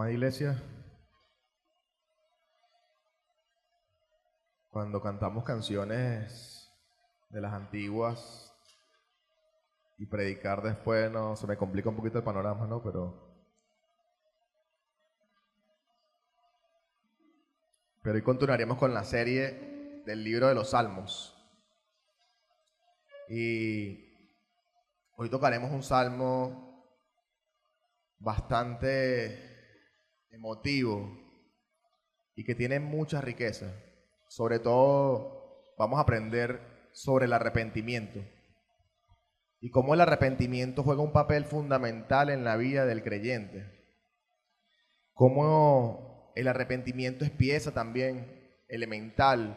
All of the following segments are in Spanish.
Amada iglesia, cuando cantamos canciones de las antiguas y predicar después, no, se me complica un poquito el panorama, ¿no? Pero hoy continuaremos con la serie del libro de los Salmos. Y hoy tocaremos un salmo bastante emotivo y que tiene mucha riqueza. Sobre todo vamos a aprender sobre el arrepentimiento y cómo el arrepentimiento juega un papel fundamental en la vida del creyente. Cómo el arrepentimiento es pieza también elemental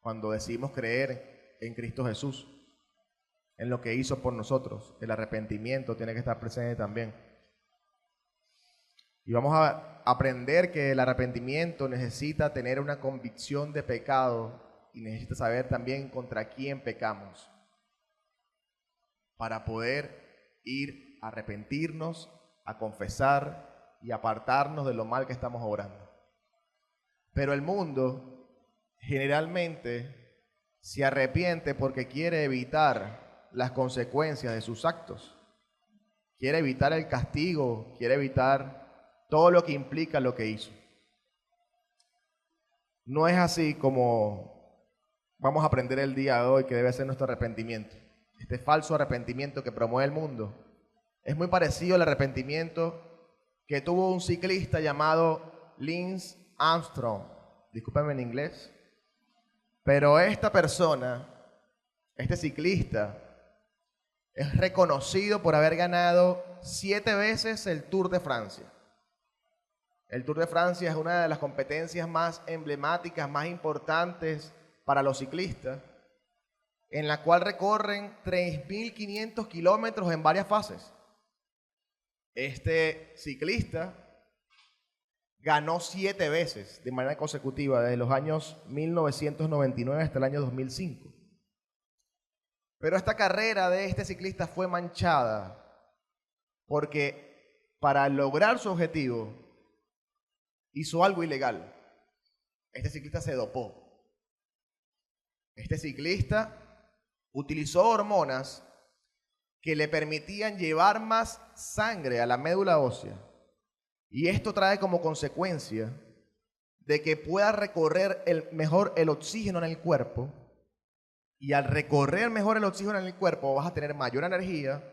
cuando decidimos creer en Cristo Jesús, en lo que hizo por nosotros. El arrepentimiento tiene que estar presente también. Y vamos a aprender que el arrepentimiento necesita tener una convicción de pecado y necesita saber también contra quién pecamos para poder ir a arrepentirnos, a confesar y apartarnos de lo mal que estamos obrando. Pero el mundo generalmente se arrepiente porque quiere evitar las consecuencias de sus actos. Quiere evitar el castigo, quiere evitar todo lo que implica lo que hizo. No es así como vamos a aprender el día de hoy que debe ser nuestro arrepentimiento. Este falso arrepentimiento que promueve el mundo es muy parecido al arrepentimiento que tuvo un ciclista llamado Lance Armstrong. Discúlpenme en inglés. Pero esta persona, este ciclista, es reconocido por haber ganado 7 veces el Tour de Francia. El Tour de Francia es una de las competencias más emblemáticas, más importantes para los ciclistas, en la cual recorren 3.500 kilómetros en varias fases. Este ciclista ganó 7 veces de manera consecutiva, desde los años 1999 hasta el año 2005. Pero esta carrera de este ciclista fue manchada porque para lograr su objetivo hizo algo ilegal. Este ciclista se dopó. Este ciclista utilizó hormonas que le permitían llevar más sangre a la médula ósea. Y esto trae como consecuencia de que pueda recorrer mejor el oxígeno en el cuerpo. Y al recorrer mejor el oxígeno en el cuerpo vas a tener mayor energía,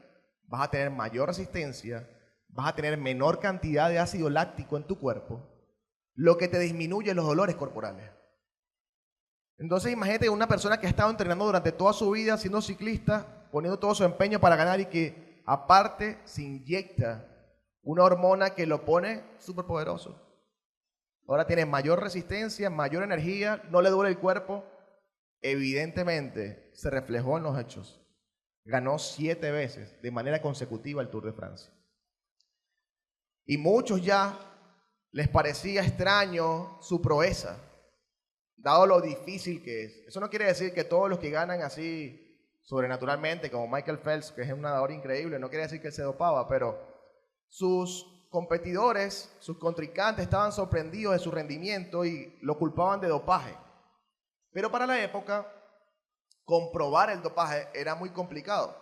vas a tener mayor resistencia, vas a tener menor cantidad de ácido láctico en tu cuerpo, lo que te disminuye los dolores corporales. Entonces imagínate una persona que ha estado entrenando durante toda su vida, siendo ciclista, poniendo todo su empeño para ganar y que aparte se inyecta una hormona que lo pone súper poderoso. Ahora tiene mayor resistencia, mayor energía, no le duele el cuerpo. Evidentemente se reflejó en los hechos. Ganó 7 veces de manera consecutiva el Tour de Francia. Y muchos ya les parecía extraño su proeza, dado lo difícil que es. Eso no quiere decir que todos los que ganan así sobrenaturalmente, como Michael Phelps, que es un nadador increíble, no quiere decir que él se dopaba, pero sus competidores, sus contrincantes estaban sorprendidos de su rendimiento y lo culpaban de dopaje. Pero para la época, comprobar el dopaje era muy complicado.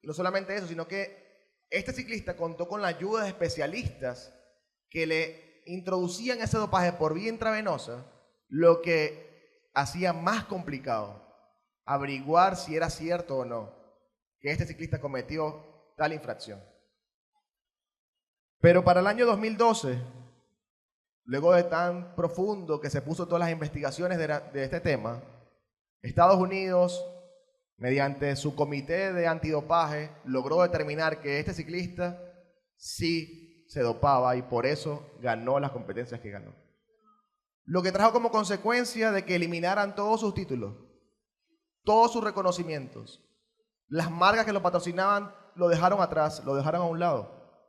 Y no solamente eso, sino que este ciclista contó con la ayuda de especialistas que le introducían ese dopaje por vía intravenosa, lo que hacía más complicado averiguar si era cierto o no que este ciclista cometió tal infracción. Pero para el año 2012, luego de tan profundo que se puso todas las investigaciones de este tema, Estados Unidos, mediante su comité de antidopaje, logró determinar que este ciclista sí se dopaba y por eso ganó las competencias que ganó. Lo que trajo como consecuencia de que eliminaran todos sus títulos, todos sus reconocimientos. Las marcas que lo patrocinaban lo dejaron atrás, lo dejaron a un lado.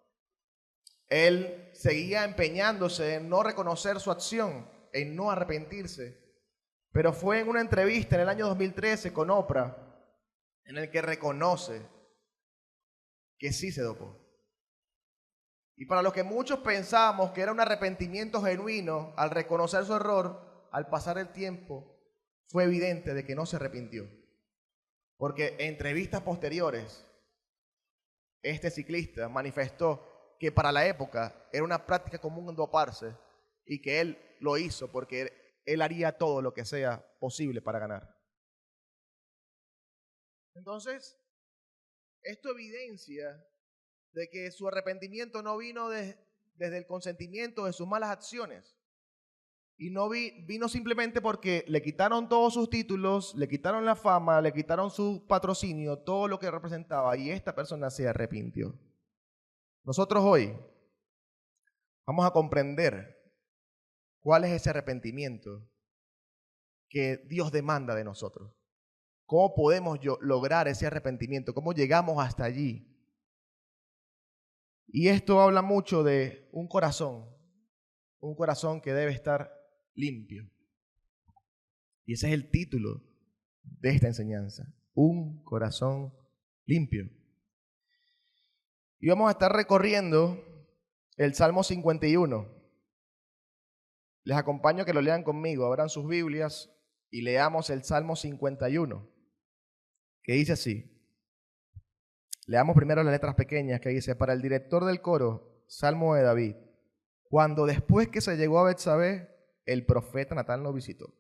Él seguía empeñándose en no reconocer su acción, en no arrepentirse. Pero fue en una entrevista en el año 2013 con Oprah en el que reconoce que sí se dopó. Y para los que muchos pensamos que era un arrepentimiento genuino, al reconocer su error, al pasar el tiempo, fue evidente de que no se arrepintió. Porque en entrevistas posteriores, este ciclista manifestó que para la época era una práctica común doparse y que él lo hizo porque él haría todo lo que sea posible para ganar. Entonces, esto evidencia de que su arrepentimiento no vino desde el consentimiento de sus malas acciones. Y no vino simplemente porque le quitaron todos sus títulos, le quitaron la fama, le quitaron su patrocinio, todo lo que representaba, y esta persona se arrepintió. Nosotros hoy vamos a comprender cuál es ese arrepentimiento que Dios demanda de nosotros. ¿Cómo podemos lograr ese arrepentimiento? ¿Cómo llegamos hasta allí? Y esto habla mucho de un corazón que debe estar limpio. Y ese es el título de esta enseñanza, un corazón limpio. Y vamos a estar recorriendo el Salmo 51. Les acompaño a que lo lean conmigo, abran sus Biblias y leamos el Salmo 51, que dice así. Leamos primero las letras pequeñas, que dice: para el director del coro, Salmo de David. Cuando después que se llegó a Betsabé, el profeta Natán lo visitó.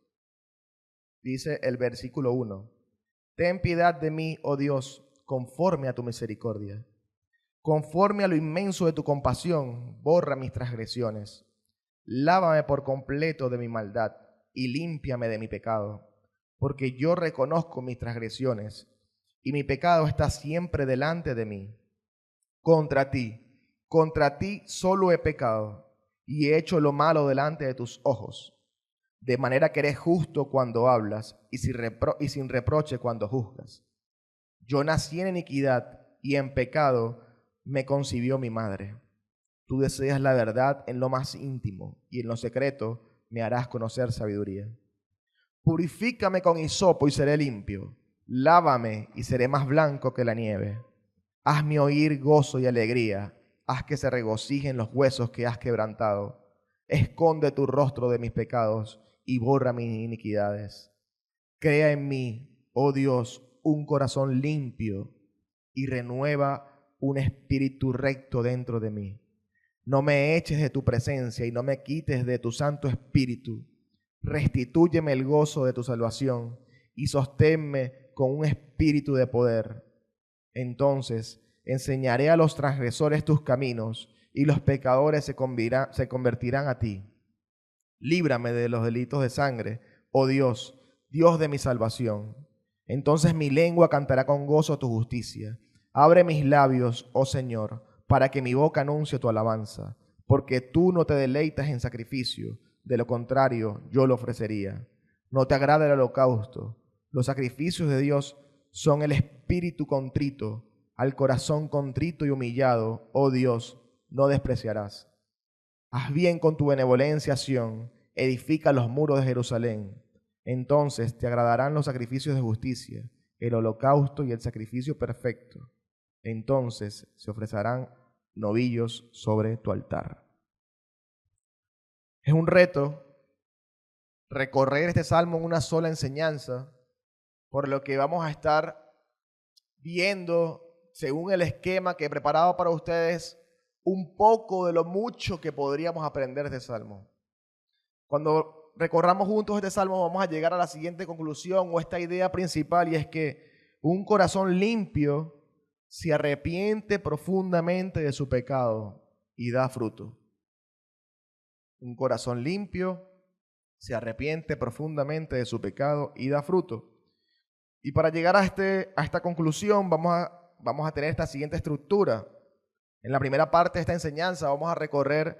Dice el versículo 1. Ten piedad de mí, oh Dios, conforme a tu misericordia. Conforme a lo inmenso de tu compasión, borra mis transgresiones. Lávame por completo de mi maldad y límpiame de mi pecado, porque yo reconozco mis transgresiones y mi pecado está siempre delante de mí. Contra ti solo he pecado y he hecho lo malo delante de tus ojos, de manera que eres justo cuando hablas y sin reproche cuando juzgas. Yo nací en iniquidad y en pecado me concibió mi madre. Tú deseas la verdad en lo más íntimo y en lo secreto me harás conocer sabiduría. Purifícame con hisopo y seré limpio. Lávame y seré más blanco que la nieve. Hazme oír gozo y alegría. Haz que se regocijen los huesos que has quebrantado. Esconde tu rostro de mis pecados y borra mis iniquidades. Crea en mí, oh Dios, un corazón limpio y renueva un espíritu recto dentro de mí. No me eches de tu presencia y no me quites de tu Santo Espíritu. Restitúyeme el gozo de tu salvación y sosténme con un espíritu de poder. Entonces enseñaré a los transgresores tus caminos y los pecadores se convertirán a ti. Líbrame de los delitos de sangre, oh Dios, Dios de mi salvación. Entonces mi lengua cantará con gozo tu justicia. Abre mis labios, oh Señor, para que mi boca anuncie tu alabanza, porque tú no te deleitas en sacrificio, de lo contrario yo lo ofrecería. No te agrada el holocausto. Los sacrificios de Dios son el espíritu contrito. Al corazón contrito y humillado, oh Dios, no despreciarás. Haz bien con tu benevolencia, Sión, edifica los muros de Jerusalén. Entonces te agradarán los sacrificios de justicia, el holocausto y el sacrificio perfecto. Entonces se ofrecerán novillos sobre tu altar. Es un reto recorrer este salmo en una sola enseñanza, por lo que vamos a estar viendo, según el esquema que he preparado para ustedes, un poco de lo mucho que podríamos aprender de este salmo. Cuando recorramos juntos este salmo vamos a llegar a la siguiente conclusión o esta idea principal, y es que un corazón limpio se arrepiente profundamente de su pecado y da fruto. Un corazón limpio se arrepiente profundamente de su pecado y da fruto. Y para llegar a esta conclusión vamos a tener esta siguiente estructura. En la primera parte de esta enseñanza vamos a recorrer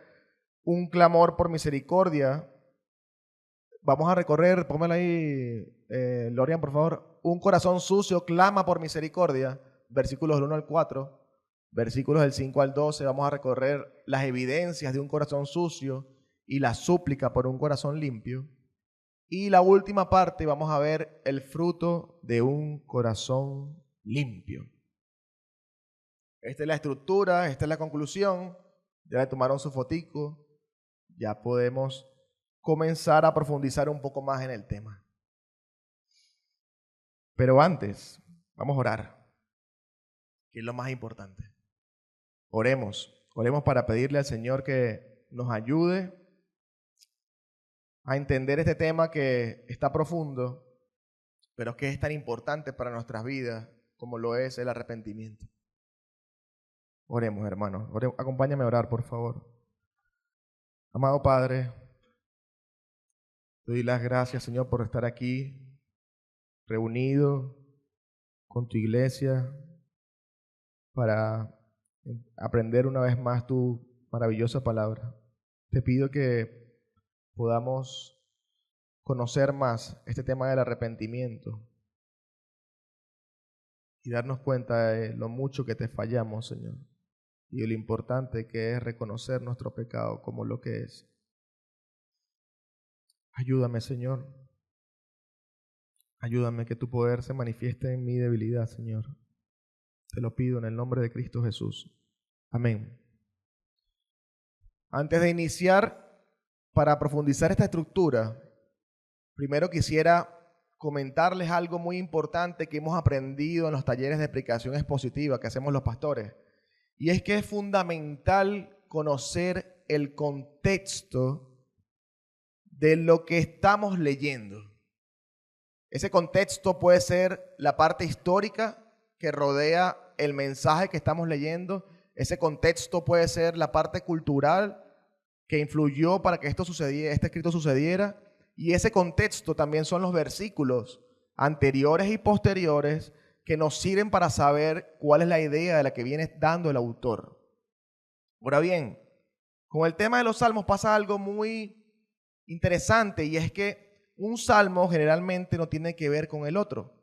un clamor por misericordia. Vamos a recorrer, pónmela ahí, Lorian, por favor. Un corazón sucio clama por misericordia, versículos del 1 al 4. Versículos del 5 al 12 vamos a recorrer las evidencias de un corazón sucio y la súplica por un corazón limpio. Y la última parte vamos a ver el fruto de un corazón limpio. Esta es la estructura, esta es la conclusión ya le tomaron su fotico, ya podemos comenzar a profundizar un poco más en el tema. Pero antes, vamos a orar, que es lo más importante. Oremos para pedirle al Señor que nos ayude a entender este tema que está profundo, pero que es tan importante para nuestras vidas como lo es el arrepentimiento. Oremos, hermanos. Acompáñame a orar, por favor. Amado Padre, te doy las gracias, Señor, por estar aquí, reunido con tu iglesia, para aprender una vez más tu maravillosa palabra. Te pido que podamos conocer más este tema del arrepentimiento y darnos cuenta de lo mucho que te fallamos, Señor, y de lo importante que es reconocer nuestro pecado como lo que es. Ayúdame, Señor. Ayúdame que tu poder se manifieste en mi debilidad, Señor. Te lo pido en el nombre de Cristo Jesús. Amén. Antes de iniciar, para profundizar esta estructura, primero quisiera comentarles algo muy importante que hemos aprendido en los talleres de explicación expositiva que hacemos los pastores. Y es que es fundamental conocer el contexto de lo que estamos leyendo. Ese contexto puede ser la parte histórica que rodea el mensaje que estamos leyendo. Ese contexto puede ser la parte cultural que influyó para que esto sucediera, este escrito sucediera. Y ese contexto también son los versículos anteriores y posteriores que nos sirven para saber cuál es la idea de la que viene dando el autor. Ahora bien, con el tema de los salmos pasa algo muy interesante, y es que un salmo generalmente no tiene que ver con el otro.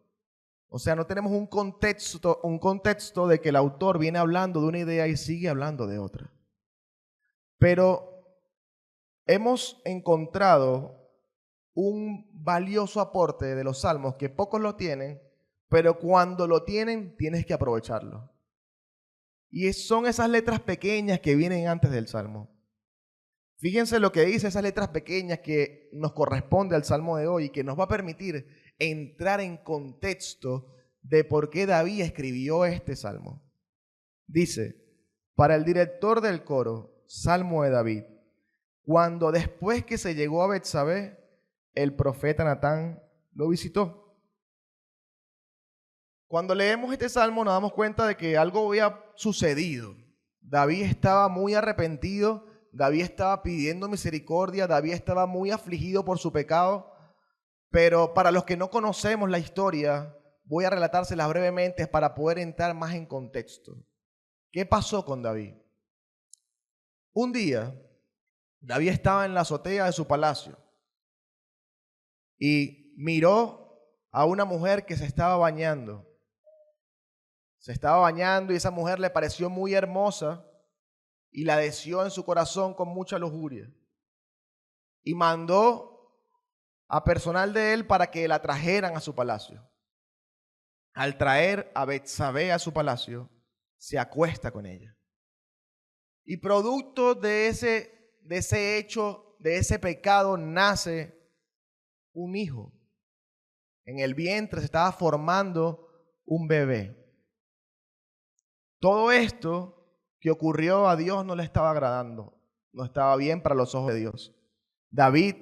O sea, no tenemos un contexto de que el autor viene hablando de una idea y sigue hablando de otra. Pero hemos encontrado un valioso aporte de los salmos que pocos lo tienen, pero cuando lo tienen tienes que aprovecharlo. Y son esas letras pequeñas que vienen antes del salmo. Fíjense lo que dice esas letras pequeñas que nos corresponde al salmo de hoy y que nos va a permitir entrar en contexto de por qué David escribió este salmo. Dice: para el director del coro, salmo de David, cuando después que se llegó a Betsabé, el profeta Natán lo visitó. Cuando leemos este salmo nos damos cuenta de que algo había sucedido. David estaba muy arrepentido, David estaba pidiendo misericordia, David estaba muy afligido por su pecado, pero para los que no conocemos la historia, voy a relatárselas brevemente para poder entrar más en contexto. ¿Qué pasó con David? Un día, David estaba en la azotea de su palacio y miró a una mujer que se estaba bañando. Se estaba bañando y esa mujer le pareció muy hermosa y la deseó en su corazón con mucha lujuria. Y mandó a personal de él para que la trajeran a su palacio. Al traer a Betsabé a su palacio, se acuesta con ella. Y producto de ese hecho, de ese pecado, nace un hijo. En el vientre se estaba formando un bebé. Todo esto que ocurrió a Dios no le estaba agradando, no estaba bien para los ojos de Dios. David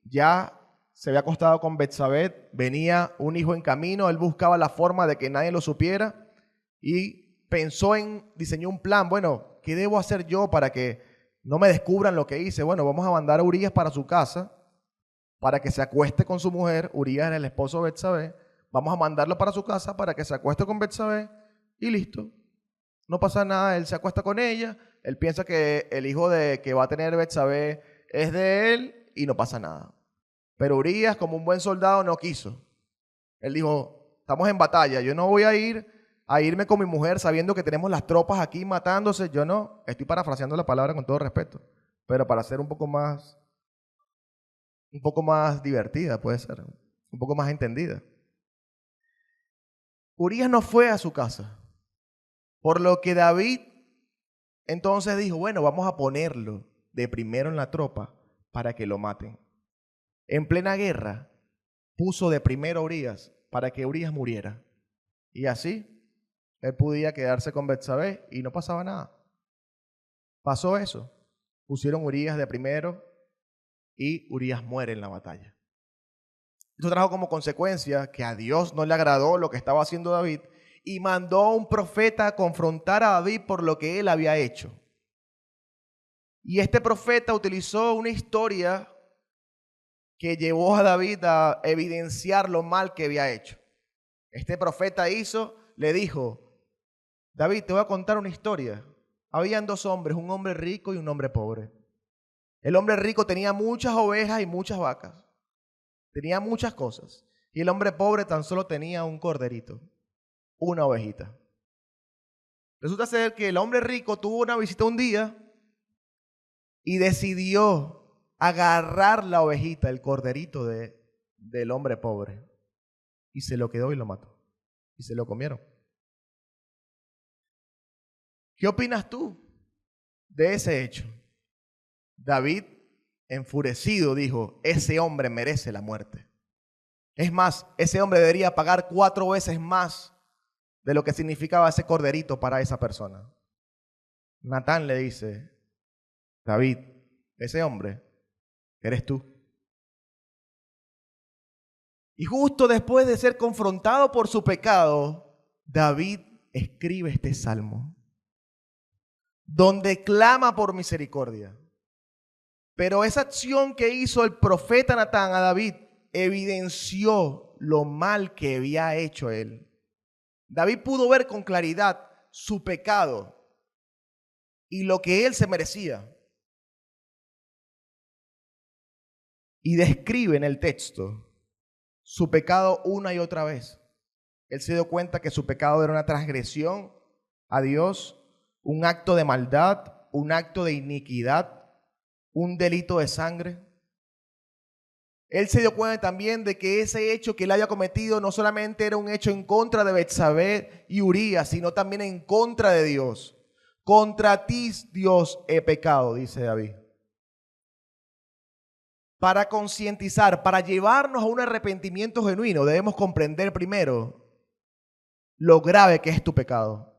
ya se había acostado con Betsabé, venía un hijo en camino, él buscaba la forma de que nadie lo supiera y diseñó un plan. Bueno, ¿qué debo hacer yo para que no me descubran lo que hice? Bueno, vamos a mandar a Urías para su casa para que se acueste con su mujer. Urías era el esposo de Betsabé. Vamos a mandarlo para su casa para que se acueste con Betsabé y listo. No pasa nada, él se acuesta con ella, él piensa que el hijo que va a tener Betsabé es de él y no pasa nada. Pero Urías, como un buen soldado, no quiso. Él dijo: estamos en batalla, yo no voy a irme con mi mujer sabiendo que tenemos las tropas aquí matándose. Yo no, estoy parafraseando la palabra con todo respeto, pero para ser un poco más divertida, puede ser, un poco más entendida. Urías no fue a su casa. Por lo que David Entonces dijo, bueno, vamos a ponerlo de primero en la tropa para que lo maten. En plena guerra, puso de primero a Urías para que Urías muriera. Y así, él podía quedarse con Betsabé y no pasaba nada. Pasó eso. Pusieron a Urías de primero y Urías muere en la batalla. Esto trajo como consecuencia que a Dios no le agradó lo que estaba haciendo David y mandó a un profeta a confrontar a David por lo que él había hecho. Y este profeta utilizó una historia que llevó a David a evidenciar lo mal que había hecho. Este profeta le dijo, David, te voy a contar una historia. Habían dos hombres, un hombre rico y un hombre pobre. El hombre rico tenía muchas ovejas y muchas vacas. Tenía muchas cosas. Y el hombre pobre tan solo tenía un corderito, una ovejita. Resulta ser que el hombre rico tuvo una visita un día y decidió agarrar la ovejita, el corderito del hombre pobre. Y se lo quedó y lo mató. Y se lo comieron. ¿Qué opinas tú de ese hecho? David, enfurecido, dijo, ese hombre merece la muerte. Es más, ese hombre debería pagar 4 veces más de lo que significaba ese corderito para esa persona. Natán le dice, David, ese hombre eres tú. Y justo después de ser confrontado por su pecado, David escribe este salmo, donde clama por misericordia. Pero esa acción que hizo el profeta Natán a David evidenció lo mal que había hecho él. David pudo ver con claridad su pecado y lo que él se merecía. Y describe en el texto su pecado una y otra vez. Él se dio cuenta que su pecado era una transgresión a Dios, un acto de maldad, un acto de iniquidad, un delito de sangre. Él se dio cuenta también de que ese hecho que él había cometido no solamente era un hecho en contra de Betsabé y Urías, sino también en contra de Dios. Contra ti, Dios, he pecado, dice David. Para concientizar, para llevarnos a un arrepentimiento genuino, debemos comprender primero lo grave que es tu pecado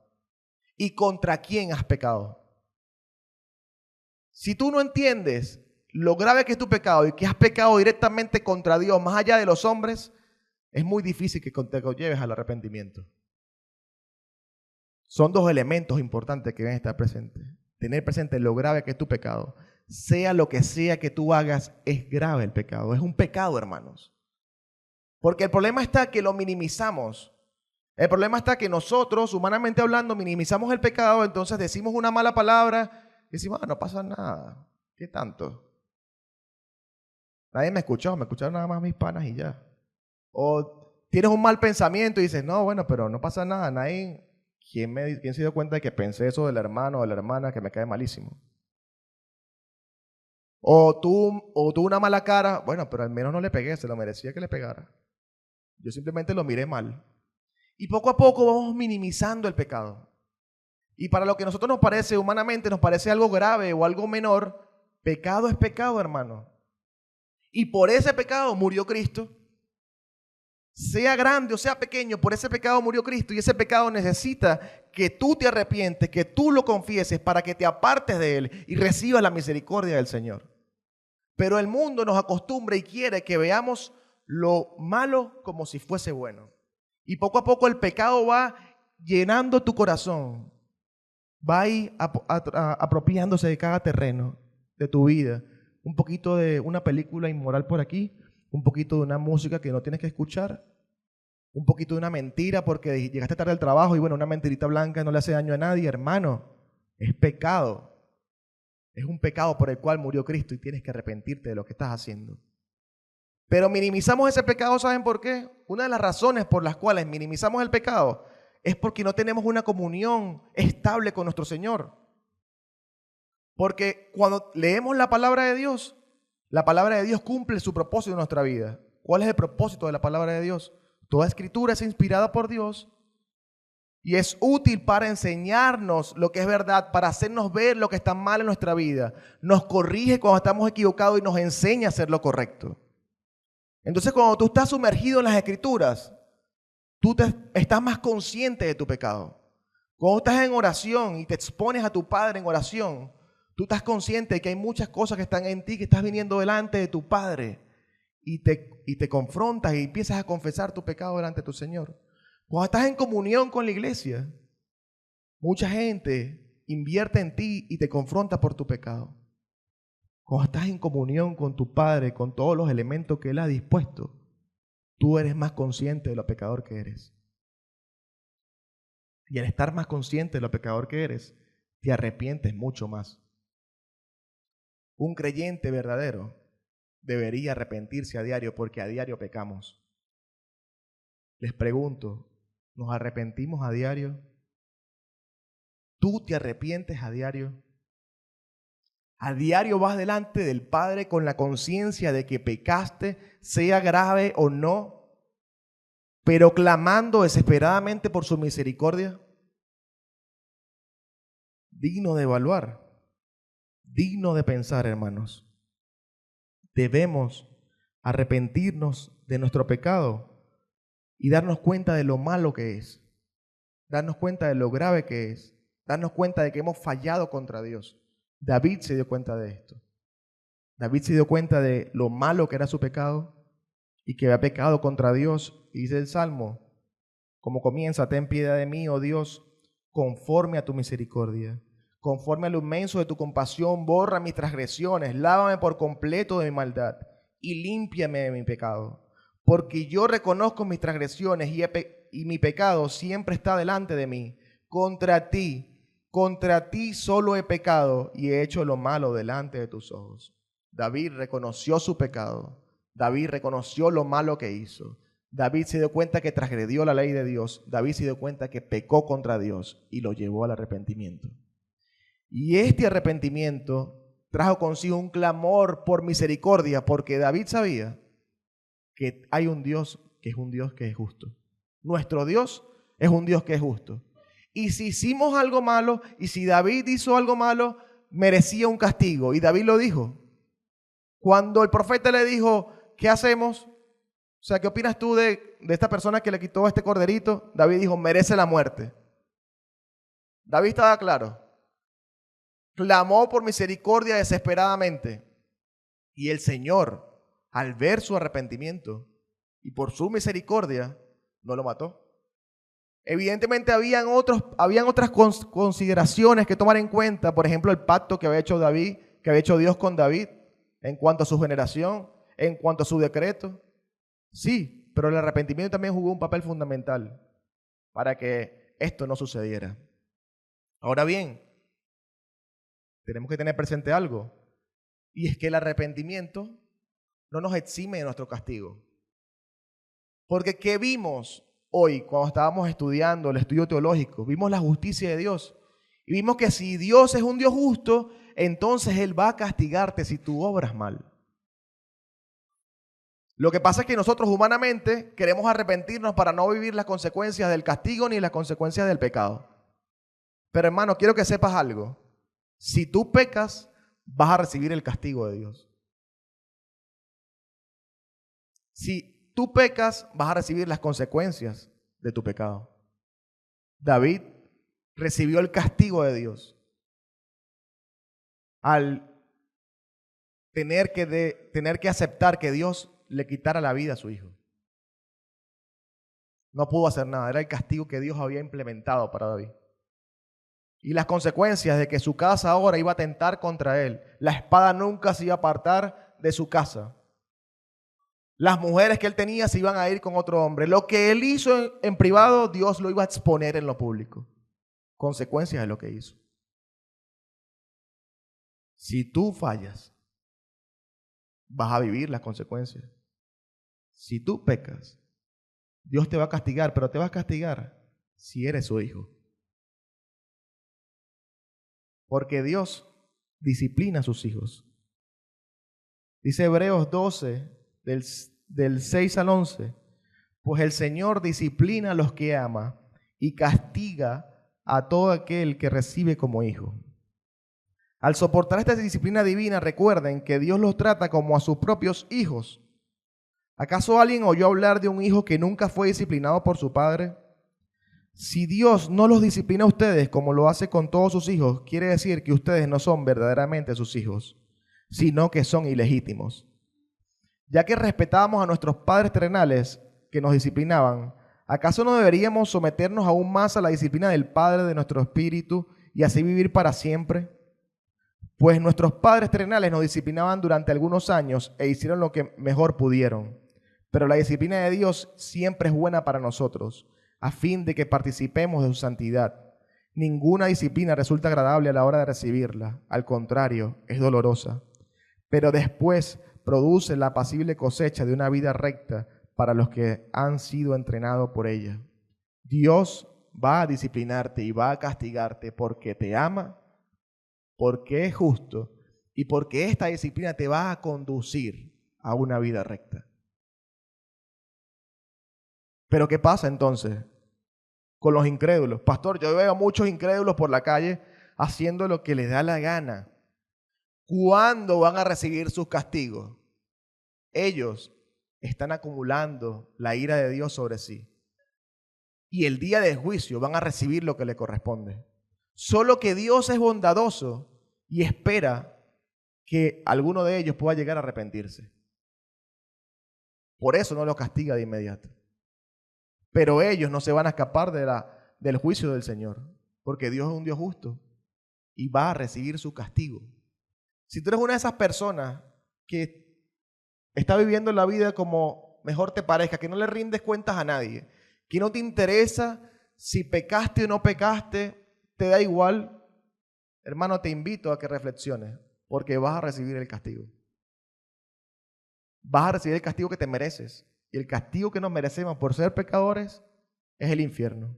y contra quién has pecado. Si tú no entiendes lo grave que es tu pecado y que has pecado directamente contra Dios, más allá de los hombres, es muy difícil que te lleves al arrepentimiento. Son 2 elementos importantes que deben estar presentes. Tener presente lo grave que es tu pecado. Sea lo que sea que tú hagas, es grave el pecado. Es un pecado, hermanos. Porque el problema está que lo minimizamos. El problema está que nosotros, humanamente hablando, minimizamos el pecado, entonces decimos una mala palabra y decimos, no pasa nada. ¿Qué tanto? Nadie me escucharon nada más mis panas y ya. O tienes un mal pensamiento y dices, no, bueno, pero no pasa nada. ¿Quién se dio cuenta de que pensé eso del hermano o de la hermana que me cae malísimo? O tú una mala cara, bueno, pero al menos no le pegué, se lo merecía que le pegara. Yo simplemente lo miré mal. Y poco a poco vamos minimizando el pecado. Y para lo que a nosotros nos parece, humanamente, nos parece algo grave o algo menor, pecado es pecado, hermano. Y por ese pecado murió Cristo. Sea grande o sea pequeño, por ese pecado murió Cristo. Y ese pecado necesita que tú te arrepientes, que tú lo confieses para que te apartes de él y recibas la misericordia del Señor. Pero el mundo nos acostumbra y quiere que veamos lo malo como si fuese bueno. Y poco a poco el pecado va llenando tu corazón. Va ahí apropiándose de cada terreno de tu vida. Un poquito de una película inmoral por aquí, un poquito de una música que no tienes que escuchar, un poquito de una mentira porque llegaste tarde al trabajo y bueno, una mentirita blanca no le hace daño a nadie, hermano. Es pecado. Es un pecado por el cual murió Cristo y tienes que arrepentirte de lo que estás haciendo. Pero minimizamos ese pecado, ¿saben por qué? Una de las razones por las cuales minimizamos el pecado es porque no tenemos una comunión estable con nuestro Señor. Porque cuando leemos la palabra de Dios cumple su propósito en nuestra vida. ¿Cuál es el propósito de la palabra de Dios? Toda escritura es inspirada por Dios Y es útil para enseñarnos lo que es verdad, para hacernos ver lo que está mal en nuestra vida. Nos corrige cuando estamos equivocados y nos enseña a hacer lo correcto. Entonces, cuando tú estás sumergido en las Escrituras, estás más consciente de tu pecado. Cuando estás en oración y te expones a tu Padre en oración, tú estás consciente de que hay muchas cosas que están en ti, que estás viniendo delante de tu Padre y te confrontas y empiezas a confesar tu pecado delante de tu Señor. Cuando estás en comunión con la iglesia, mucha gente invierte en ti y te confronta por tu pecado. Cuando estás en comunión con tu Padre, con todos los elementos que Él ha dispuesto, tú eres más consciente de lo pecador que eres. Y al estar más consciente de lo pecador que eres, te arrepientes mucho más. Un creyente verdadero debería arrepentirse a diario porque a diario pecamos. Les pregunto, ¿nos arrepentimos a diario? ¿Tú te arrepientes a diario? A diario vas delante del Padre con la conciencia de que pecaste, sea grave o no, pero clamando desesperadamente por su misericordia. Digno de evaluar, digno de pensar, hermanos. Debemos arrepentirnos de nuestro pecado y darnos cuenta de lo malo que es, darnos cuenta de lo grave que es, darnos cuenta de que hemos fallado contra Dios. David se dio cuenta de esto. David se dio cuenta de lo malo que era su pecado y que había pecado contra Dios. Y dice el Salmo, como comienza: ten piedad de mí, oh Dios, conforme a tu misericordia. Conforme a lo inmenso de tu compasión, borra mis transgresiones, lávame por completo de mi maldad y límpiame de mi pecado. Porque yo reconozco mis transgresiones y mi pecado siempre está delante de mí. Contra ti solo he pecado y he hecho lo malo delante de tus ojos. David reconoció su pecado. David reconoció lo malo que hizo. David se dio cuenta que transgredió la ley de Dios. David se dio cuenta que pecó contra Dios y lo llevó al arrepentimiento. Y este arrepentimiento trajo consigo un clamor por misericordia, porque David sabía que hay un Dios que es justo. Nuestro Dios es un Dios que es justo. Y si hicimos algo malo, y si David hizo algo malo, merecía un castigo. Y David lo dijo. Cuando el profeta le dijo, ¿qué hacemos? O sea, ¿qué opinas tú de esta persona que le quitó este corderito? David dijo, merece la muerte. David estaba claro. Clamó por misericordia desesperadamente. Y el Señor, al ver su arrepentimiento y por su misericordia, no lo mató. Evidentemente habían otras consideraciones que tomar en cuenta. Por ejemplo, el pacto que había hecho David, que había hecho Dios con David en cuanto a su generación, en cuanto a su decreto. Sí, pero el arrepentimiento también jugó un papel fundamental para que esto no sucediera. Ahora bien, tenemos que tener presente algo, y es que el arrepentimiento no nos exime de nuestro castigo. Porque ¿qué vimos hoy cuando estábamos estudiando el estudio teológico? Vimos la justicia de Dios y vimos que si Dios es un Dios justo, entonces Él va a castigarte si tú obras mal. Lo que pasa es que nosotros humanamente queremos arrepentirnos para no vivir las consecuencias del castigo ni las consecuencias del pecado. Pero hermano, quiero que sepas algo. Si tú pecas, vas a recibir el castigo de Dios. Si tú pecas, vas a recibir las consecuencias de tu pecado. David recibió el castigo de Dios al tener que aceptar que Dios le quitara la vida a su hijo. No pudo hacer nada, era el castigo que Dios había implementado para David. Y las consecuencias de que su casa ahora iba a atentar contra él. La espada nunca se iba a apartar de su casa. Las mujeres que él tenía se iban a ir con otro hombre. Lo que él hizo en privado, Dios lo iba a exponer en lo público. Consecuencias de lo que hizo. Si tú fallas, vas a vivir las consecuencias. Si tú pecas, Dios te va a castigar, pero te va a castigar si eres su hijo. Porque Dios disciplina a sus hijos. Dice Hebreos 12, del 6 al 11, pues el Señor disciplina a los que ama y castiga a todo aquel que recibe como hijo. Al soportar esta disciplina divina, recuerden que Dios los trata como a sus propios hijos. ¿Acaso alguien oyó hablar de un hijo que nunca fue disciplinado por su padre? Si Dios no los disciplina a ustedes como lo hace con todos sus hijos, quiere decir que ustedes no son verdaderamente sus hijos, sino que son ilegítimos. Ya que respetábamos a nuestros padres terrenales que nos disciplinaban, ¿acaso no deberíamos someternos aún más a la disciplina del Padre de nuestro espíritu y así vivir para siempre? Pues nuestros padres terrenales nos disciplinaban durante algunos años e hicieron lo que mejor pudieron. Pero la disciplina de Dios siempre es buena para nosotros, a fin de que participemos de su santidad. Ninguna disciplina resulta agradable a la hora de recibirla, al contrario, es dolorosa. Pero después produce la apacible cosecha de una vida recta para los que han sido entrenados por ella. Dios va a disciplinarte y va a castigarte porque te ama, porque es justo y porque esta disciplina te va a conducir a una vida recta. Pero ¿qué pasa entonces con los incrédulos? Pastor, yo veo a muchos incrédulos por la calle haciendo lo que les da la gana. ¿Cuándo van a recibir sus castigos? Ellos están acumulando la ira de Dios sobre sí. Y el día del juicio van a recibir lo que le corresponde. Solo que Dios es bondadoso y espera que alguno de ellos pueda llegar a arrepentirse. Por eso no los castiga de inmediato. Pero ellos no se van a escapar del juicio del Señor, porque Dios es un Dios justo y va a recibir su castigo. Si tú eres una de esas personas que está viviendo la vida como mejor te parezca, que no le rindes cuentas a nadie, que no te interesa si pecaste o no pecaste, te da igual, hermano, te invito a que reflexiones, porque vas a recibir el castigo. Vas a recibir el castigo que te mereces. Y el castigo que nos merecemos por ser pecadores es el infierno.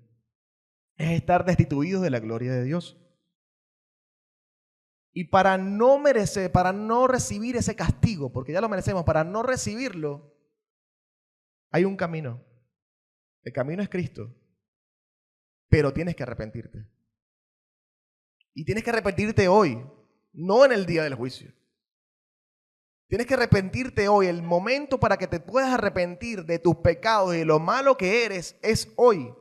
Es estar destituidos de la gloria de Dios. Y para no merecer, para no recibir ese castigo, porque ya lo merecemos, para no recibirlo, hay un camino. El camino es Cristo. Pero tienes que arrepentirte. Y tienes que arrepentirte hoy, no en el día del juicio. Tienes que arrepentirte hoy. El momento para que te puedas arrepentir de tus pecados y de lo malo que eres es hoy.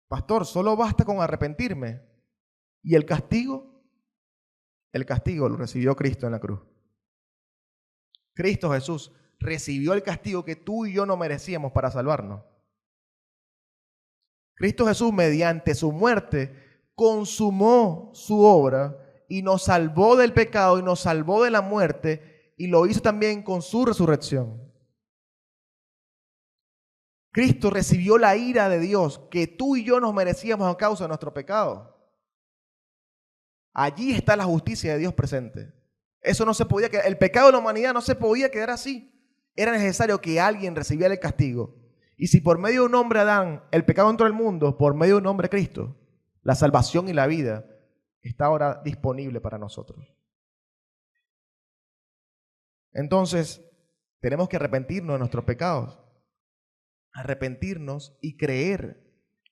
Pastor, solo basta con arrepentirme. ¿Y el castigo? El castigo lo recibió Cristo en la cruz. Cristo Jesús recibió el castigo que tú y yo no merecíamos para salvarnos. Cristo Jesús, mediante su muerte, consumó su obra y nos salvó del pecado y nos salvó de la muerte, y lo hizo también con su resurrección. Cristo recibió la ira de Dios que tú y yo nos merecíamos a causa de nuestro pecado. Allí está la justicia de Dios presente. Eso no se podía quedar, el pecado de la humanidad no se podía quedar así. Era necesario que alguien recibiera el castigo. Y si por medio de un hombre Adán el pecado entró al mundo, por medio de un hombre Cristo, la salvación y la vida está ahora disponible para nosotros. Entonces, tenemos que arrepentirnos de nuestros pecados, arrepentirnos y creer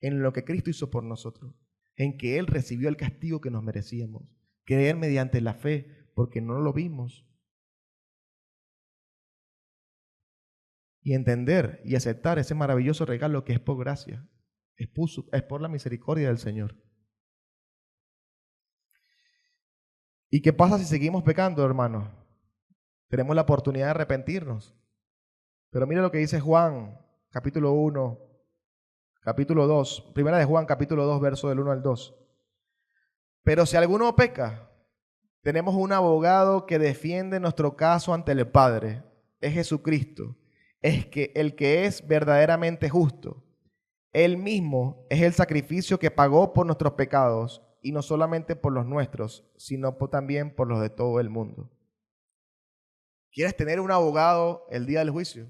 en lo que Cristo hizo por nosotros, en que Él recibió el castigo que nos merecíamos, creer mediante la fe, porque no lo vimos, y entender y aceptar ese maravilloso regalo que es por gracia, es por la misericordia del Señor. ¿Y qué pasa si seguimos pecando, hermanos? Tenemos la oportunidad de arrepentirnos. Pero mira lo que dice Juan, capítulo 1, capítulo 2, primera de Juan, capítulo 2, verso del 1 al 2. Pero si alguno peca, tenemos un abogado que defiende nuestro caso ante el Padre, es Jesucristo, es que el que es verdaderamente justo. Él mismo es el sacrificio que pagó por nuestros pecados, y no solamente por los nuestros, sino también por los de todo el mundo. ¿Quieres tener un abogado el día del juicio?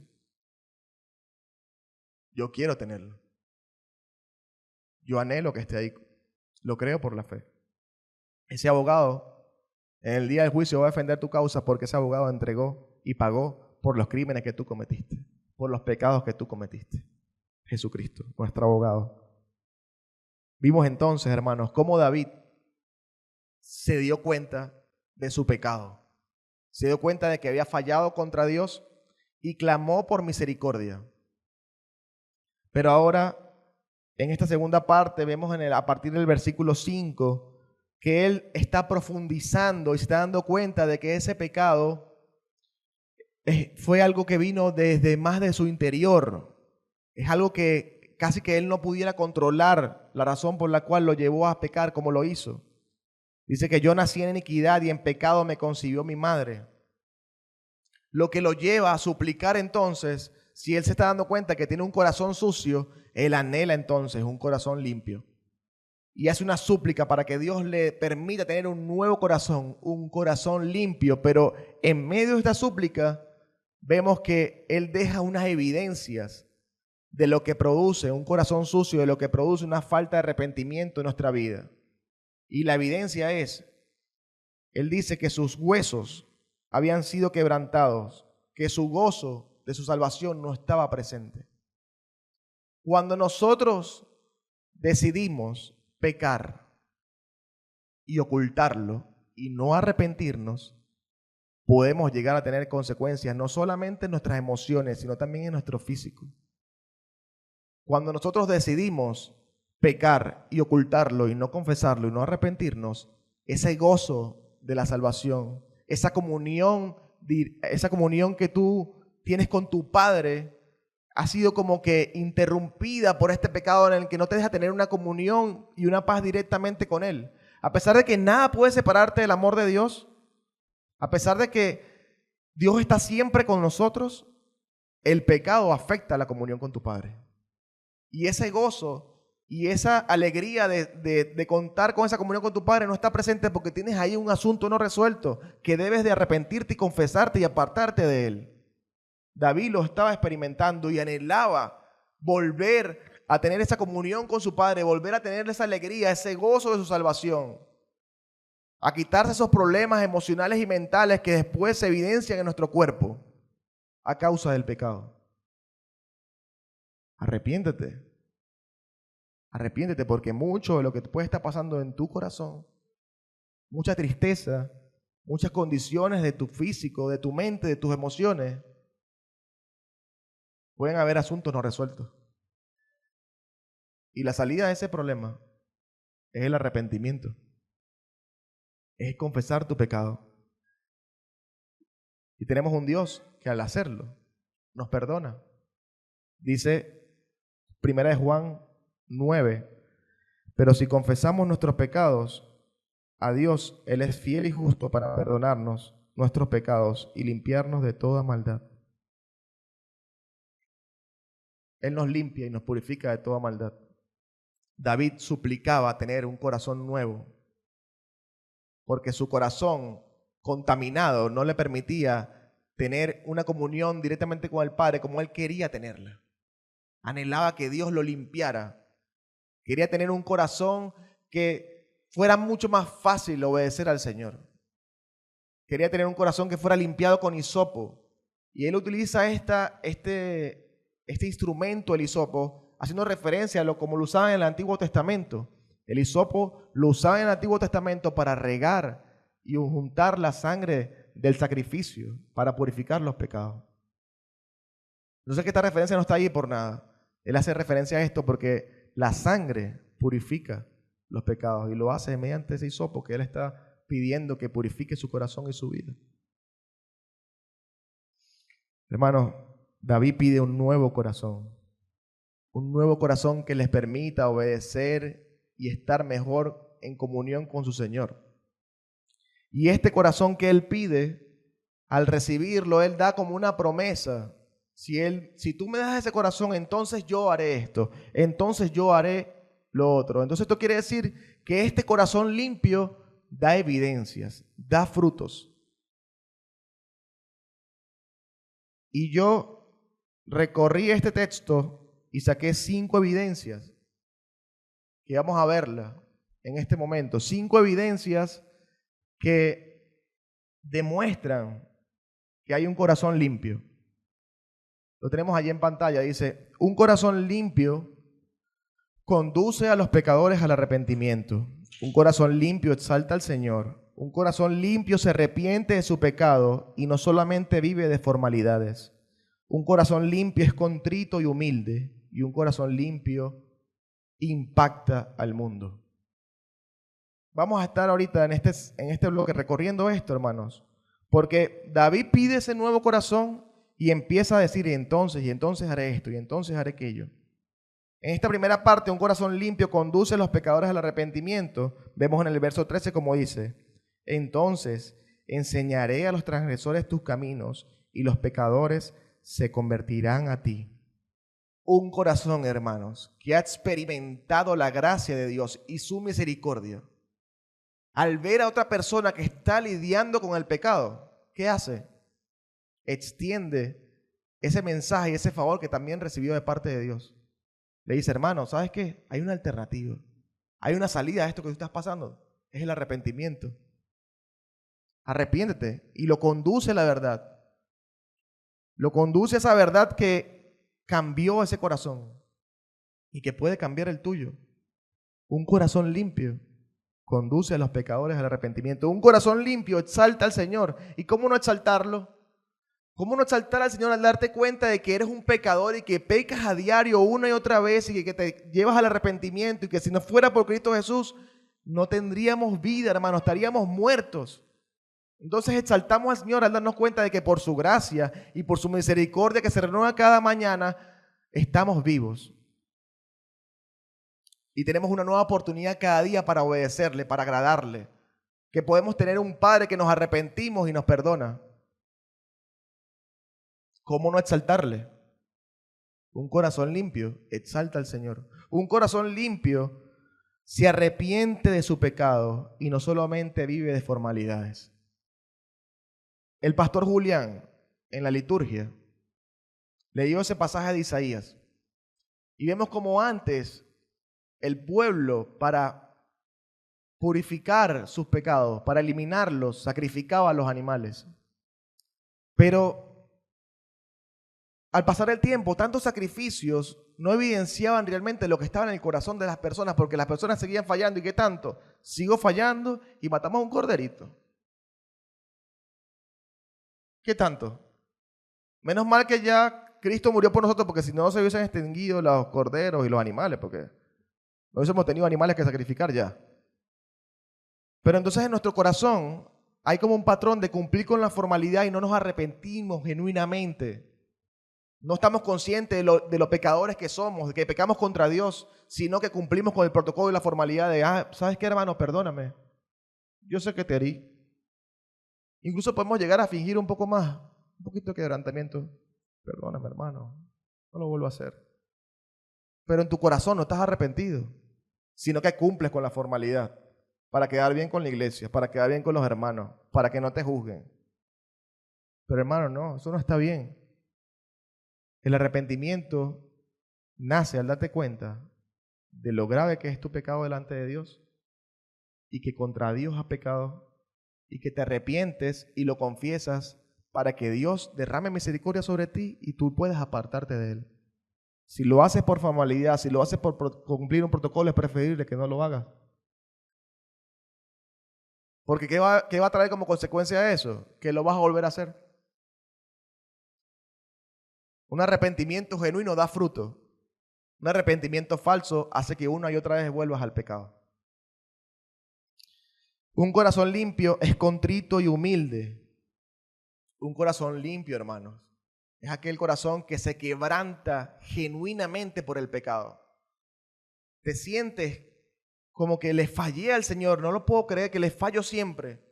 Yo quiero tenerlo. Yo anhelo que esté ahí. Lo creo por la fe. Ese abogado en el día del juicio va a defender tu causa porque ese abogado entregó y pagó por los crímenes que tú cometiste, por los pecados que tú cometiste. Jesucristo, nuestro abogado. Vimos entonces, hermanos, cómo David se dio cuenta de su pecado. Se dio cuenta de que había fallado contra Dios y clamó por misericordia. Pero ahora, en esta segunda parte, vemos a partir del versículo 5 que él está profundizando y se está dando cuenta de que ese pecado fue algo que vino desde más de su interior. Es algo que casi que él no pudiera controlar, la razón por la cual lo llevó a pecar como lo hizo. Dice que yo nací en iniquidad y en pecado me concibió mi madre. Lo que lo lleva a suplicar entonces, si él se está dando cuenta que tiene un corazón sucio, él anhela entonces un corazón limpio. Y hace una súplica para que Dios le permita tener un nuevo corazón, un corazón limpio. Pero en medio de esta súplica vemos que él deja unas evidencias de lo que produce un corazón sucio, de lo que produce una falta de arrepentimiento en nuestra vida. Y la evidencia es, él dice que sus huesos habían sido quebrantados, que su gozo de su salvación no estaba presente. Cuando nosotros decidimos pecar y ocultarlo y no arrepentirnos, podemos llegar a tener consecuencias no solamente en nuestras emociones, sino también en nuestro físico. Cuando nosotros decidimos pecar y ocultarlo y no confesarlo y no arrepentirnos, ese gozo de la salvación, esa comunión que tú tienes con tu Padre ha sido como que interrumpida por este pecado en el que no te deja tener una comunión y una paz directamente con Él. A pesar de que nada puede separarte del amor de Dios, a pesar de que Dios está siempre con nosotros, el pecado afecta la comunión con tu Padre. Y ese gozo y esa alegría de contar con esa comunión con tu Padre no está presente porque tienes ahí un asunto no resuelto que debes de arrepentirte y confesarte y apartarte de él. David lo estaba experimentando y anhelaba volver a tener esa comunión con su Padre, volver a tener esa alegría, ese gozo de su salvación, a quitarse esos problemas emocionales y mentales que después se evidencian en nuestro cuerpo a causa del pecado. Arrepiéntete. Arrepiéntete porque mucho de lo que puede estar pasando en tu corazón, mucha tristeza, muchas condiciones de tu físico, de tu mente, de tus emociones, pueden haber asuntos no resueltos. Y la salida de ese problema es el arrepentimiento. Es confesar tu pecado. Y tenemos un Dios que al hacerlo nos perdona. Dice 1 Juan 9, pero si confesamos nuestros pecados a Dios, Él es fiel y justo para perdonarnos nuestros pecados y limpiarnos de toda maldad. Él nos limpia y nos purifica de toda maldad. David suplicaba tener un corazón nuevo, porque su corazón contaminado no le permitía tener una comunión directamente con el Padre como él quería tenerla. Anhelaba que Dios lo limpiara. Quería tener un corazón que fuera mucho más fácil obedecer al Señor. Quería tener un corazón que fuera limpiado con hisopo. Y él utiliza este instrumento, el hisopo, haciendo referencia a como lo usaban en el Antiguo Testamento. El hisopo lo usaban en el Antiguo Testamento para regar y juntar la sangre del sacrificio para purificar los pecados. No sé que esta referencia no está ahí por nada. Él hace referencia a esto porque la sangre purifica los pecados y lo hace mediante ese hisopo que él está pidiendo que purifique su corazón y su vida. Hermanos, David pide un nuevo corazón que les permita obedecer y estar mejor en comunión con su Señor. Y este corazón que él pide, al recibirlo, él da como una promesa. Si tú me das ese corazón, entonces yo haré esto, entonces yo haré lo otro. Entonces esto quiere decir que este corazón limpio da evidencias, da frutos. Y yo recorrí este texto y saqué 5 evidencias que vamos a verla en este momento. 5 evidencias que demuestran que hay un corazón limpio. Lo tenemos allí en pantalla. Dice, un corazón limpio conduce a los pecadores al arrepentimiento. Un corazón limpio exalta al Señor. Un corazón limpio se arrepiente de su pecado y no solamente vive de formalidades. Un corazón limpio es contrito y humilde, y un corazón limpio impacta al mundo. Vamos a estar ahorita en este bloque recorriendo esto, hermanos, porque David pide ese nuevo corazón y empieza a decir, y entonces haré esto, y entonces haré aquello. En esta primera parte, un corazón limpio conduce a los pecadores al arrepentimiento. Vemos en el verso 13 como dice, entonces enseñaré a los transgresores tus caminos y los pecadores se convertirán a ti. Un corazón, hermanos, que ha experimentado la gracia de Dios y su misericordia, al ver a otra persona que está lidiando con el pecado, ¿qué hace? Extiende ese mensaje y ese favor que también recibió de parte de Dios. Le dice, hermano, ¿sabes qué? Hay una alternativa. Hay una salida a esto que tú estás pasando. Es el arrepentimiento. Arrepiéntete y lo conduce a la verdad. Lo conduce a esa verdad que cambió ese corazón y que puede cambiar el tuyo. Un corazón limpio conduce a los pecadores al arrepentimiento. Un corazón limpio exalta al Señor. ¿Y cómo no exaltarlo? ¿Cómo no exaltar al Señor al darte cuenta de que eres un pecador y que pecas a diario una y otra vez y que te llevas al arrepentimiento y que si no fuera por Cristo Jesús no tendríamos vida, hermano, estaríamos muertos? Entonces exaltamos al Señor al darnos cuenta de que por su gracia y por su misericordia que se renueva cada mañana, estamos vivos. Y tenemos una nueva oportunidad cada día para obedecerle, para agradarle. Que podemos tener un Padre que nos arrepentimos y nos perdona. ¿Cómo no exaltarle? Un corazón limpio exalta al Señor. Un corazón limpio se arrepiente de su pecado y no solamente vive de formalidades. El pastor Julián, en la liturgia, leyó ese pasaje de Isaías y vemos como antes el pueblo, para purificar sus pecados, para eliminarlos, sacrificaba a los animales. Pero al pasar el tiempo, tantos sacrificios no evidenciaban realmente lo que estaba en el corazón de las personas, porque las personas seguían fallando. ¿Y qué tanto? Sigo fallando y matamos a un corderito. ¿Qué tanto? Menos mal que ya Cristo murió por nosotros, porque si no se hubiesen extinguido los corderos y los animales, porque no hubiésemos tenido animales que sacrificar ya. Pero entonces en nuestro corazón hay como un patrón de cumplir con la formalidad y no nos arrepentimos genuinamente. No estamos conscientes de lo pecadores que somos, de que pecamos contra Dios, sino que cumplimos con el protocolo y la formalidad de, ¿sabes qué, hermano? Perdóname. Yo sé que te herí. Incluso podemos llegar a fingir un poco más, un poquito de quebrantamiento. Perdóname, hermano. No lo vuelvo a hacer. Pero en tu corazón no estás arrepentido, sino que cumples con la formalidad para quedar bien con la iglesia, para quedar bien con los hermanos, para que no te juzguen. Pero hermano, no, eso no está bien. El arrepentimiento nace al darte cuenta de lo grave que es tu pecado delante de Dios y que contra Dios has pecado y que te arrepientes y lo confiesas para que Dios derrame misericordia sobre ti y tú puedas apartarte de Él. Si lo haces por formalidad, si lo haces por cumplir un protocolo, es preferible que no lo hagas. Porque ¿qué va a traer como consecuencia de eso? Que lo vas a volver a hacer. Un arrepentimiento genuino da fruto. Un arrepentimiento falso hace que una y otra vez vuelvas al pecado. Un corazón limpio es contrito y humilde. Un corazón limpio, hermanos, es aquel corazón que se quebranta genuinamente por el pecado. Te sientes como que le fallé al Señor, no lo puedo creer que le fallo siempre.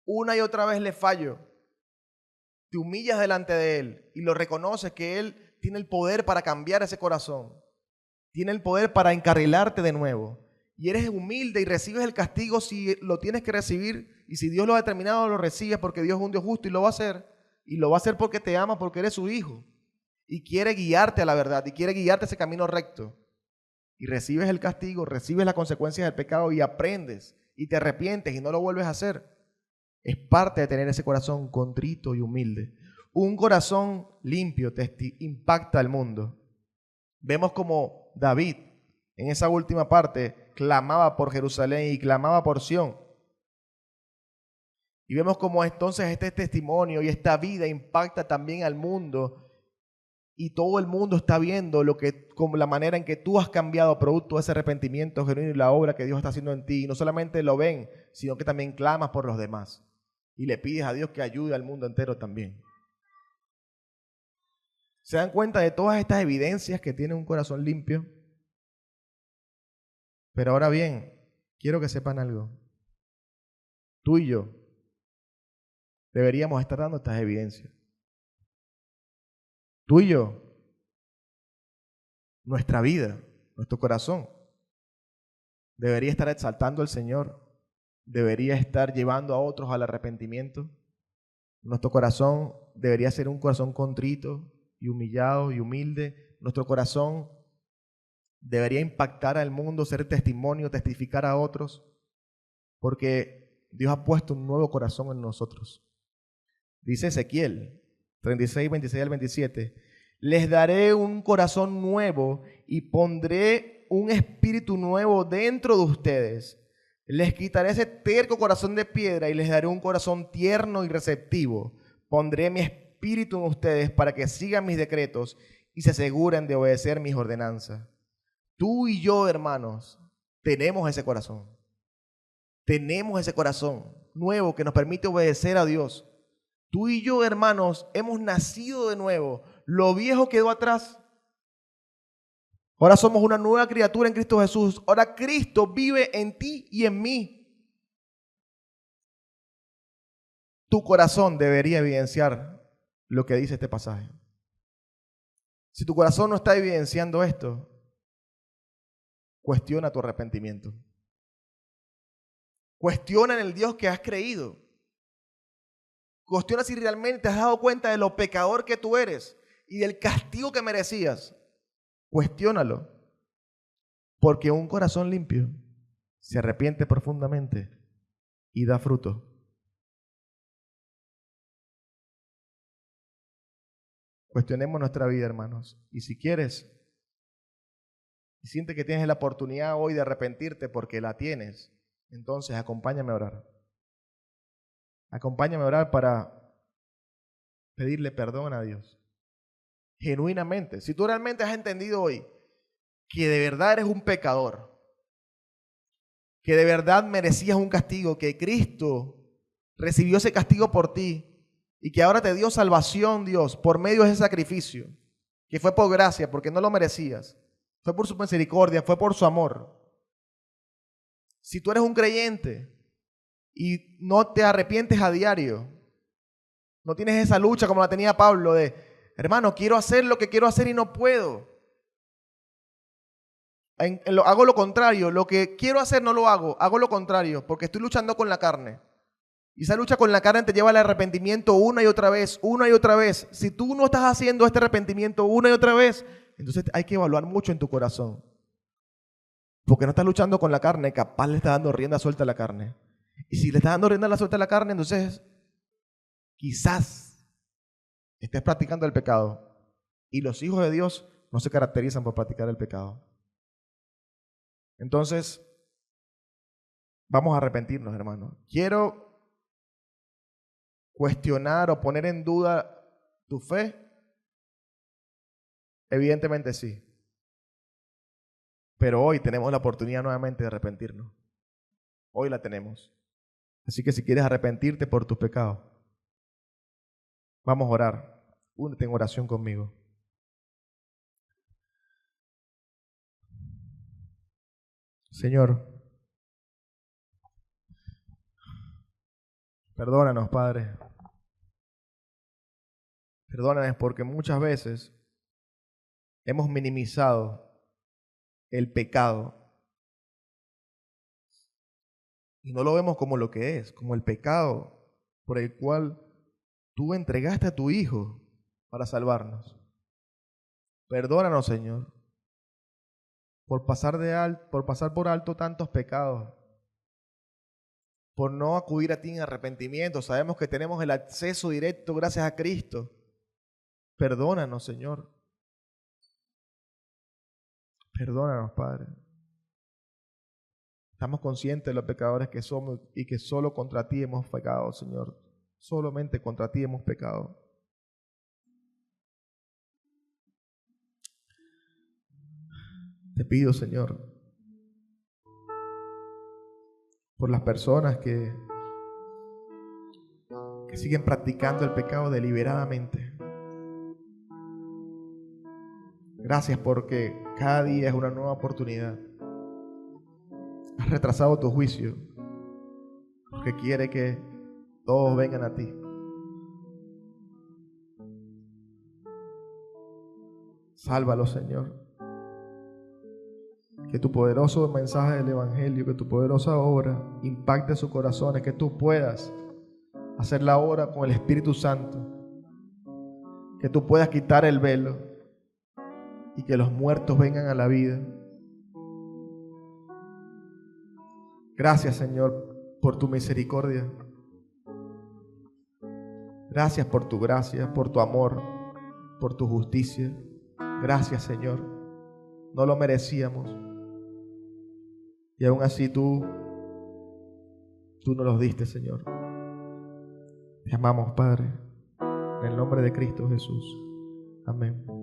Una y otra vez le fallo. Te humillas delante de Él y lo reconoces que Él tiene el poder para cambiar ese corazón. Tiene el poder para encarrilarte de nuevo. Y eres humilde y recibes el castigo si lo tienes que recibir. Y si Dios lo ha determinado, lo recibes porque Dios es un Dios justo y lo va a hacer. Y lo va a hacer porque te ama, porque eres su hijo. Y quiere guiarte a la verdad y quiere guiarte a ese camino recto. Y recibes el castigo, recibes las consecuencias del pecado y aprendes y te arrepientes y no lo vuelves a hacer. Es parte de tener ese corazón contrito y humilde. Un corazón limpio impacta al mundo. Vemos como David, en esa última parte, clamaba por Jerusalén y clamaba por Sión. Y vemos como entonces este testimonio y esta vida impacta también al mundo. Y todo el mundo está viendo como la manera en que tú has cambiado producto de ese arrepentimiento genuino y la obra que Dios está haciendo en ti. Y no solamente lo ven, sino que también clamas por los demás. Y le pides a Dios que ayude al mundo entero también. ¿Se dan cuenta de todas estas evidencias que tiene un corazón limpio? Pero ahora bien, quiero que sepan algo. Tú y yo deberíamos estar dando estas evidencias. Tú y yo, nuestra vida, nuestro corazón, debería estar exaltando al Señor, debería estar llevando a otros al arrepentimiento. Nuestro corazón debería ser un corazón contrito y humillado y humilde. Nuestro corazón debería impactar al mundo, ser testimonio, testificar a otros, porque Dios ha puesto un nuevo corazón en nosotros. Dice Ezequiel 36, 26 al 27, les daré un corazón nuevo y pondré un espíritu nuevo dentro de ustedes. Les quitaré ese terco corazón de piedra y les daré un corazón tierno y receptivo. Pondré mi espíritu en ustedes para que sigan mis decretos y se aseguren de obedecer mis ordenanzas. Tú y yo, hermanos, tenemos ese corazón. Tenemos ese corazón nuevo que nos permite obedecer a Dios. Tú y yo, hermanos, hemos nacido de nuevo. Lo viejo quedó atrás. Ahora somos una nueva criatura en Cristo Jesús. Ahora Cristo vive en ti y en mí. Tu corazón debería evidenciar lo que dice este pasaje. Si tu corazón no está evidenciando esto, cuestiona tu arrepentimiento. Cuestiona en el Dios que has creído. Cuestiona si realmente te has dado cuenta de lo pecador que tú eres y del castigo que merecías. Cuestiónalo. Porque un corazón limpio se arrepiente profundamente y da fruto. Cuestionemos nuestra vida, hermanos. Y si quieres, y sientes que tienes la oportunidad hoy de arrepentirte porque la tienes, entonces acompáñame a orar. Acompáñame a orar para pedirle perdón a Dios. Genuinamente. Si tú realmente has entendido hoy que de verdad eres un pecador, que de verdad merecías un castigo, que Cristo recibió ese castigo por ti y que ahora te dio salvación, Dios, por medio de ese sacrificio, que fue por gracia, porque no lo merecías, fue por su misericordia, fue por su amor. Si tú eres un creyente y no te arrepientes a diario, no tienes esa lucha como la tenía Pablo de, hermano, quiero hacer lo que quiero hacer y no puedo. Hago lo contrario, lo que quiero hacer no lo hago lo contrario, porque estoy luchando con la carne. Y esa lucha con la carne te lleva al arrepentimiento una y otra vez, una y otra vez. Si tú no estás haciendo este arrepentimiento una y otra vez, entonces hay que evaluar mucho en tu corazón. Porque no estás luchando con la carne, capaz le estás dando rienda suelta a la carne. Y si le estás dando rienda suelta a la carne, entonces quizás estés practicando el pecado. Y los hijos de Dios no se caracterizan por practicar el pecado. Entonces, vamos a arrepentirnos, hermanos. Quiero cuestionar o poner en duda tu fe. Evidentemente sí. Pero hoy tenemos la oportunidad nuevamente de arrepentirnos. Hoy la tenemos. Así que si quieres arrepentirte por tus pecados, vamos a orar. Únete en oración conmigo. Señor, perdónanos, Padre. Perdónanos porque muchas veces hemos minimizado el pecado y no lo vemos como lo que es, como el pecado por el cual tú entregaste a tu Hijo para salvarnos. Perdónanos, Señor, por pasar por alto tantos pecados, por no acudir a ti en arrepentimiento. Sabemos que tenemos el acceso directo gracias a Cristo, Perdónanos, Señor. Perdónanos, Padre. Estamos conscientes de los pecadores que somos y que solo contra ti hemos pecado, Señor. Solamente contra ti hemos pecado. Te pido, Señor, por las personas que siguen practicando el pecado deliberadamente. Gracias porque cada día es una nueva oportunidad. Has retrasado tu juicio porque quiere que todos vengan a ti. Sálvalos, Señor. Que tu poderoso mensaje del Evangelio, que tu poderosa obra impacte sus corazones, que tú puedas hacer la obra con el Espíritu Santo, que tú puedas quitar el velo y que los muertos vengan a la vida. Gracias, Señor, por tu misericordia. Gracias por tu gracia, por tu amor, por tu justicia. Gracias, Señor. No lo merecíamos. Y aún así tú nos los diste, Señor. Te amamos, Padre, en el nombre de Cristo Jesús. Amén.